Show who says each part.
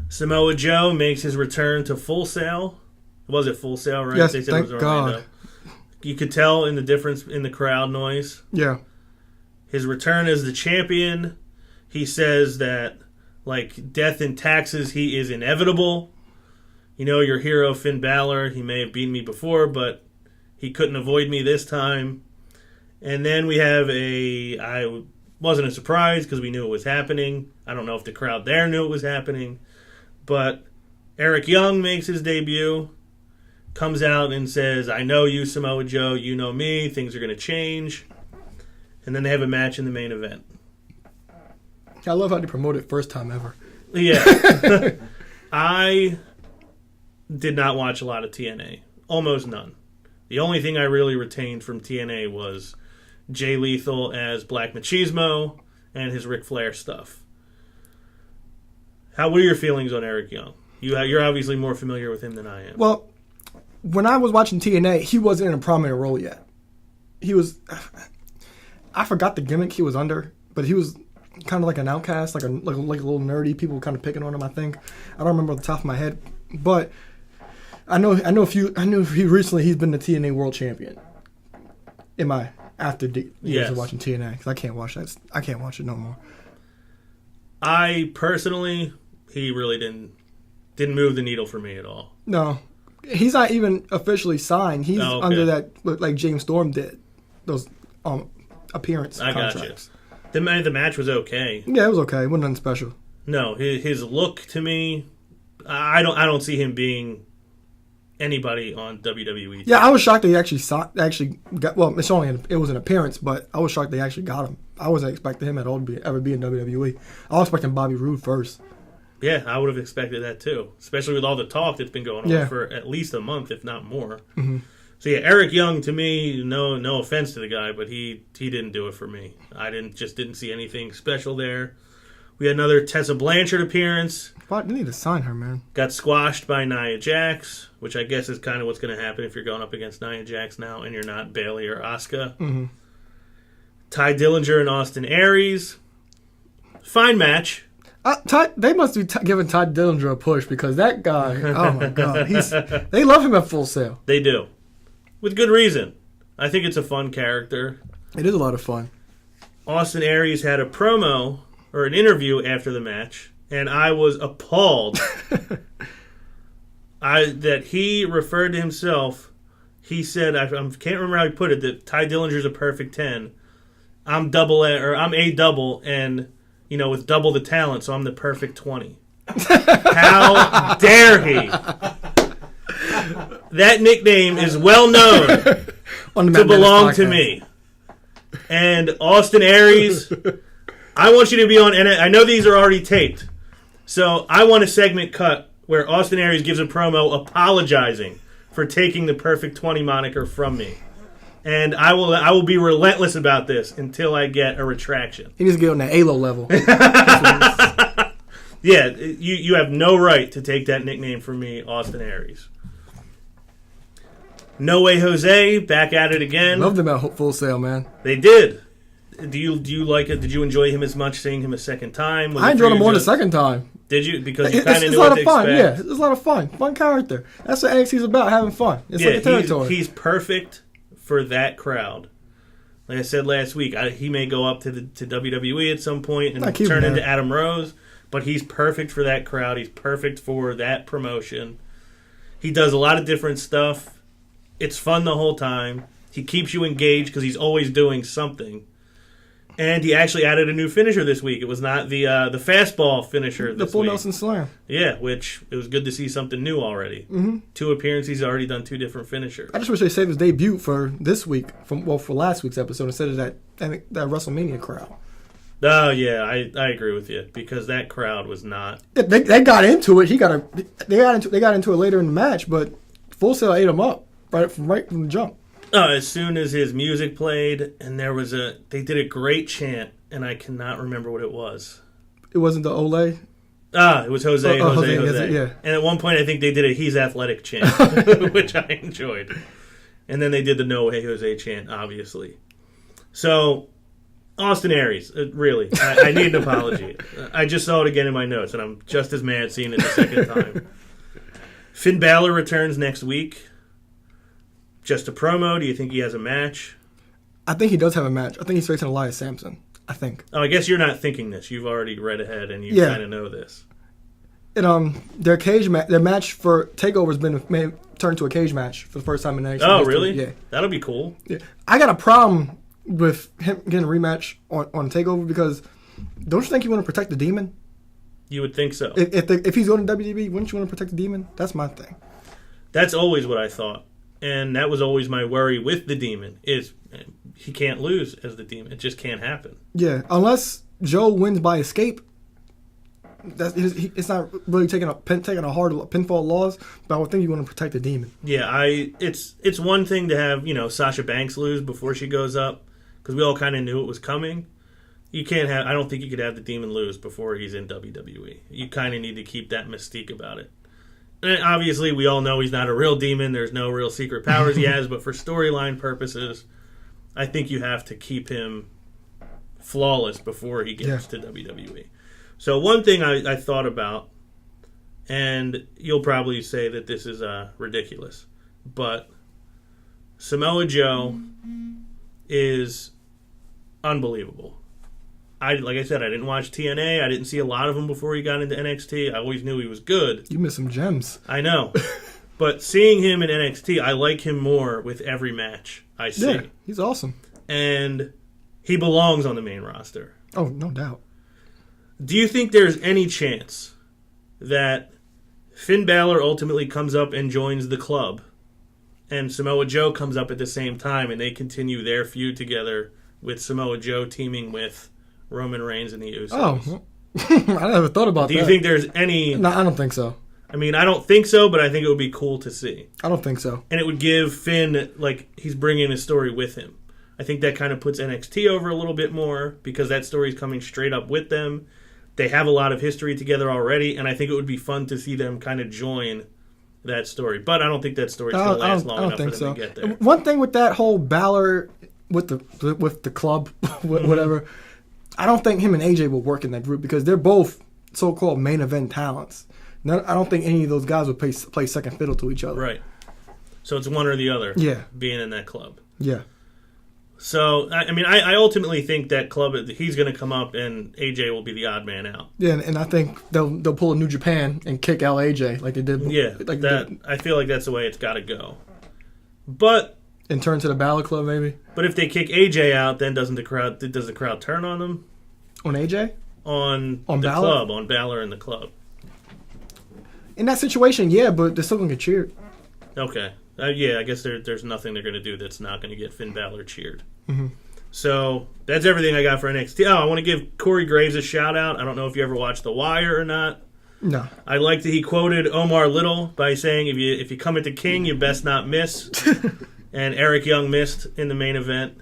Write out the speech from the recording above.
Speaker 1: Samoa Joe makes his return to Full Sail. Was it Full Sail, right?
Speaker 2: Yes,
Speaker 1: they said
Speaker 2: thank
Speaker 1: it was Orlando.
Speaker 2: God.
Speaker 1: You could tell in the difference in the crowd noise.
Speaker 2: Yeah.
Speaker 1: His return as the champion. He says that, like, death and taxes, he is inevitable. You know, your hero, Finn Balor, he may have beaten me before, but he couldn't avoid me this time. And then we have I wasn't a surprise because we knew it was happening. I don't know if the crowd there knew it was happening. But Eric Young makes his debut, comes out and says, I know you, Samoa Joe, you know me, things are going to change. And then they have a match in the main event.
Speaker 2: I love how they promote it first time ever.
Speaker 1: Yeah. I did not watch a lot of TNA. Almost none. The only thing I really retained from TNA was Jay Lethal as Black Machismo and his Ric Flair stuff. What are your feelings on Eric Young? You're obviously more familiar with him than I am.
Speaker 2: Well, when I was watching TNA, he wasn't in a prominent role yet. He was... I forgot the gimmick he was under, but he was kind of like an outcast, like a little nerdy. People were kind of picking on him, I think. I don't remember off the top of my head, but I know he's been the TNA World Champion. After years of watching TNA, because I can't watch that. I can't watch it no more.
Speaker 1: I personally, he really didn't move the needle for me at all.
Speaker 2: No, he's not even officially signed. He's under that, like James Storm did, those appearance contracts.
Speaker 1: Got you. The match was okay.
Speaker 2: Yeah, it was okay. It wasn't nothing special.
Speaker 1: No, his look to me, I don't see him being anybody on WWE.
Speaker 2: Yeah, I was shocked that he actually got. Well, it was an appearance, but I was shocked they actually got him. I wasn't expecting him at all to ever be in WWE. I was expecting Bobby Roode first.
Speaker 1: Yeah, I would have expected that too, especially with all the talk that's been going on for at least a month, if not more.
Speaker 2: Mm-hmm.
Speaker 1: So yeah, Eric Young, to me, no offense to the guy, but he didn't do it for me. I didn't see anything special there. We had another Tessa Blanchard appearance.
Speaker 2: They need to sign her, man.
Speaker 1: Got squashed by Nia Jax, which I guess is kind of what's going to happen if you're going up against Nia Jax now and you're not Bayley or Asuka.
Speaker 2: Mm-hmm.
Speaker 1: Ty Dillinger and Austin Aries. Fine match.
Speaker 2: They must be giving Ty Dillinger a push because that guy, oh my God, they love him at Full Sail.
Speaker 1: They do. With good reason. I think it's a fun character.
Speaker 2: It is a lot of fun.
Speaker 1: Austin Aries had a promo or an interview after the match, and I was appalled that he referred to himself. He said, I can't remember how he put it, that Ty Dillinger's a perfect 10. I'm A double, and with double the talent, so I'm the perfect 20. How dare he? That nickname is well known to belong to me. And Austin Aries, I want you to be on NXT. I know these are already taped, so I want a segment cut where Austin Aries gives a promo apologizing for taking the perfect 20 moniker from me. And I will be relentless about this until I get a retraction.
Speaker 2: He needs to get on that ALO level.
Speaker 1: Yeah, you have no right to take that nickname from me, Austin Aries. No Way Jose, back at it again.
Speaker 2: Loved him at Full Sail, man.
Speaker 1: They did. Do you like it? Did you enjoy him as much seeing him a second time?
Speaker 2: I enjoyed him more the second time.
Speaker 1: Did you? Because you kind of knew what to expect.
Speaker 2: Yeah, it's a lot of fun. Fun character. That's what NXT's about, having fun. It's like a territory.
Speaker 1: He's perfect for that crowd. Like I said last week, he may go up to WWE at some point and turn into Adam Rose, but he's perfect for that crowd. He's perfect for that promotion. He does a lot of different stuff. It's fun the whole time. He keeps you engaged because he's always doing something. And he actually added a new finisher this week. It was not the fastball finisher this week.
Speaker 2: The full Nelson Slam.
Speaker 1: Yeah, which it was good to see something new already. Mm-hmm. 2 appearances, he's already done 2 different finishers.
Speaker 2: I just wish they saved his debut for this week, for last week's episode, instead of that WrestleMania crowd.
Speaker 1: Oh, yeah, I agree with you, because that crowd was not...
Speaker 2: They got into it. They got into it later in the match, but Full Sail ate him up right from the jump.
Speaker 1: As soon as his music played, and they did a great chant, and I cannot remember what it was.
Speaker 2: It wasn't the Ole?
Speaker 1: It was Jose.
Speaker 2: Yeah.
Speaker 1: And at one point, I think they did a He's Athletic chant, which I enjoyed. And then they did the No Way Jose chant, obviously. So, Austin Aries, really. I need an apology. I just saw it again in my notes, and I'm just as mad seeing it the second time. Finn Balor returns next week. Just a promo. Do you think he has a match? I
Speaker 2: think he does have a match. I think he's facing Elias Sampson. I think.
Speaker 1: Oh, I guess you're not thinking this. You've already read ahead, and you kind of know this.
Speaker 2: And their their match for TakeOver has been turned to a cage match for the first time in NXT.
Speaker 1: Oh, really?
Speaker 2: Yeah,
Speaker 1: that'll be cool.
Speaker 2: Yeah, I got a problem with him getting a rematch on TakeOver because don't you think you want to protect the Demon?
Speaker 1: You would think so.
Speaker 2: If he's going to WWE, wouldn't you want to protect the Demon? That's my thing.
Speaker 1: That's always what I thought, and that was always my worry with the Demon is he can't lose as the Demon. It just can't happen.
Speaker 2: Yeah, unless Joe wins by escape. It's not really taking a hard pinfall loss, but I would think you want to protect the Demon.
Speaker 1: Yeah, it's one thing to have Sasha Banks lose before she goes up because we all kind of knew it was coming. You can't have. I don't think you could have the Demon lose before he's in WWE. You kind of need to keep that mystique about it. And obviously, we all know he's not a real demon. There's no real secret powers he has, but for storyline purposes, I think you have to keep him flawless before he gets to WWE. So one thing I thought about, and you'll probably say that this is ridiculous, but Samoa Joe is unbelievable. Like I said, I didn't watch TNA. I didn't see a lot of him before he got into NXT. I always knew he was good.
Speaker 2: You missed some gems.
Speaker 1: I know. But seeing him in NXT, I like him more with every match I see.
Speaker 2: Yeah, he's awesome.
Speaker 1: And he belongs on the main roster.
Speaker 2: Oh, no doubt.
Speaker 1: Do you think there's any chance that Finn Balor ultimately comes up and joins the club and Samoa Joe comes up at the same time and they continue their feud together with Samoa Joe teaming with Roman Reigns and the Usos?
Speaker 2: Oh, I never thought about that.
Speaker 1: Do you think there's any...
Speaker 2: No, I don't think so.
Speaker 1: I mean, I don't think so, but I think it would be cool to see.
Speaker 2: I don't think so.
Speaker 1: And it would give Finn, he's bringing a story with him. I think that kind of puts NXT over a little bit more because that story's coming straight up with them. They have a lot of history together already, and I think it would be fun to see them kind of join that story. But I don't think that story's going to last long enough for them to get there.
Speaker 2: One thing with that whole Balor with the club, whatever, I don't think him and AJ will work in that group because they're both so-called main event talents. I don't think any of those guys would play second fiddle to each other.
Speaker 1: Right. So it's one or the other.
Speaker 2: Yeah.
Speaker 1: Being in that club.
Speaker 2: Yeah.
Speaker 1: So, I mean, I ultimately think that club, he's going to come up and AJ will be the odd man out.
Speaker 2: Yeah, and I think they'll pull a New Japan and kick out AJ like they did.
Speaker 1: Yeah, I feel like that's the way it's got to go. But...
Speaker 2: And turn to the Balor Club, maybe?
Speaker 1: But if they kick AJ out, then does the crowd turn on them?
Speaker 2: On AJ?
Speaker 1: On the
Speaker 2: Balor?
Speaker 1: club, on Balor and the club.
Speaker 2: In that situation, yeah, but they're still going to get cheered.
Speaker 1: Okay. Yeah, I guess there's nothing they're going to do that's not going to get Finn Balor cheered.
Speaker 2: Mm-hmm.
Speaker 1: So that's everything I got for NXT. Oh, I want to give Corey Graves a shout out. I don't know if you ever watched The Wire or not.
Speaker 2: No.
Speaker 1: I like that he quoted Omar Little by saying, "If you come into King, you best not miss." And Eric Young missed in the main event.